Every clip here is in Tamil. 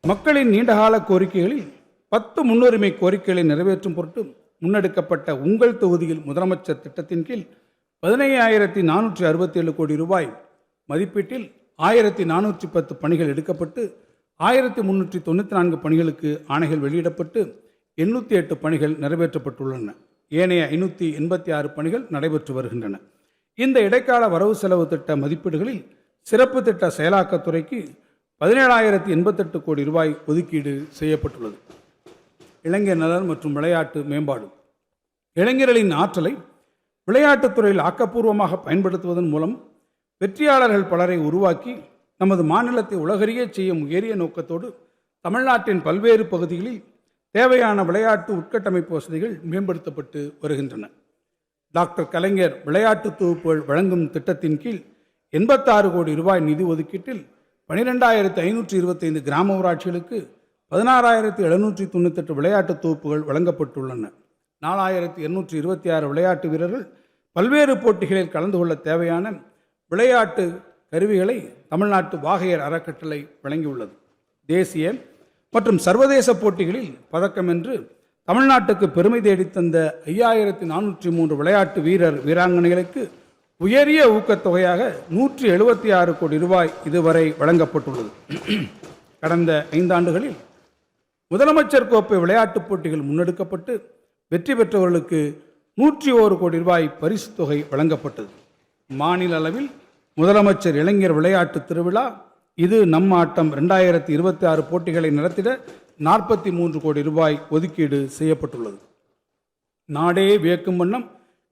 மக்களின் நீண்டகால கோரிக்கைகளில் 10 முன்னுரிமை கோரிக்கைகளை நிறைவேற்றும் பொருட்டு முன்னெடுக்கப்பட்ட உங்கள் தொகுதியில் முதலமைச்சர் திட்டத்தின் கீழ் 15,467 கோடி ரூபாய் மதிப்பீட்டில் 1,410 பணிகள் எடுக்கப்பட்டு 1,394 பணிகளுக்கு ஆணைகள் வெளியிடப்பட்டு 808 பணிகள் நிறைவேற்றப்பட்டுள்ளன. ஏனைய 586 பணிகள் நடைபெற்று வருகின்றன. இந்த இடைக்கால வரவு செலவு திட்ட மதிப்பீடுகளில் சிறப்பு திட்ட செயலாக்கத்துறைக்கு 17,088 கோடி ரூபாய் ஒதுக்கீடு செய்யப்பட்டுள்ளது. இளைஞர் நலன் மற்றும் விளையாட்டு மேம்பாடு. இளைஞர்களின் ஆற்றலை விளையாட்டுத் துறையில் ஆக்கப்பூர்வமாக பயன்படுத்துவதன் மூலம் வெற்றியாளர்கள் பலரை உருவாக்கி நமது மாநிலத்தை உலகறிய செய்யும் உயரிய நோக்கத்தோடு தமிழ்நாட்டின் பல்வேறு பகுதிகளில் தேவையான விளையாட்டு உட்கட்டமைப்பு வசதிகள் மேம்படுத்தப்பட்டு வருகின்றன. டாக்டர் கலைஞர் விளையாட்டு தொகுப்புகள் வழங்கும் திட்டத்தின் கீழ் 86 கோடி ரூபாய் நிதி ஒதுக்கீட்டில் 12,525 கிராம ஊராட்சிகளுக்கு 16,798 விளையாட்டு தொகுப்புகள் வழங்கப்பட்டுள்ளன. 4,226 விளையாட்டு வீரர்கள் பல்வேறு போட்டிகளில் கலந்து கொள்ள தேவையான விளையாட்டு கருவிகளை தமிழ்நாட்டு வாகையர் அறக்கட்டளை வழங்கியுள்ளது. தேசிய மற்றும் சர்வதேச போட்டிகளில் பதக்கம் வென்று தமிழ்நாட்டுக்கு பெருமை தேடித்தந்த 5,403 விளையாட்டு வீரர் வீராங்கனைகளுக்கு உயரிய ஊக்கத்தொகையாக 176 கோடி ரூபாய் இதுவரை வழங்கப்பட்டுள்ளது. கடந்த 5 ஆண்டுகளில் முதலமைச்சர் கோப்பை விளையாட்டுப் போட்டிகள் முன்னெடுக்கப்பட்டு வெற்றி பெற்றவர்களுக்கு 101 கோடி ரூபாய் பரிசு தொகை வழங்கப்பட்டது. மாநில அளவில் முதலமைச்சர் இளைஞர் விளையாட்டு திருவிழா இது நம் ஆட்டம் 2026 போட்டிகளை நடத்திட 43 கோடி ரூபாய் ஒதுக்கீடு செய்யப்பட்டுள்ளது. நாடே வியக்கும் வண்ணம்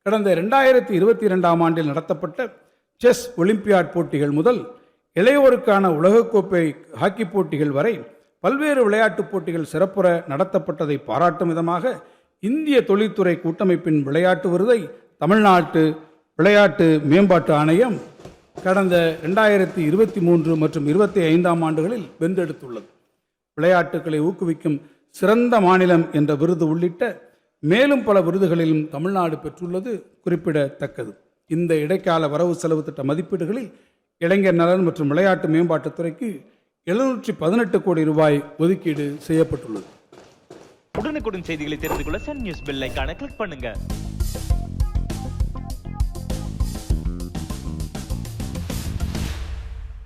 கடந்த 2022ஆம் ஆண்டில் நடத்தப்பட்ட செஸ் ஒலிம்பியாட் போட்டிகள் முதல் இளையோருக்கான உலகக்கோப்பை ஹாக்கி போட்டிகள் வரை பல்வேறு விளையாட்டுப் போட்டிகள் சிறப்புற நடத்தப்பட்டதை பாராட்டும் விதமாக இந்திய தொழில்துறை கூட்டமைப்பின் விளையாட்டு விருதை தமிழ்நாட்டு விளையாட்டு மேம்பாட்டு ஆணையம் கடந்த 2023 மற்றும் 25ஆம் ஆண்டுகளில் வென்றெடுத்துள்ளது. விளையாட்டுகளை ஊக்குவிக்கும் சிறந்த மாநிலம் என்ற விருது உள்ளிட்ட மேலும் பல விருதுகளிலும் தமிழ்நாடு பெற்றுள்ளது குறிப்பிடத்தக்கது. இந்த இடைக்கால வரவு செலவு திட்ட மதிப்பீடுகளில் இளைஞர் நலன் மற்றும் விளையாட்டு மேம்பாட்டுத்துறைக்கு 718 கோடி ரூபாய் ஒதுக்கீடு செய்யப்பட்டுள்ளது. உடனுக்குடன் செய்திகளை தெரிந்து கொள்ள சன் நியூஸ் பெல் ஐகானை கிளிக் பண்ணுங்க.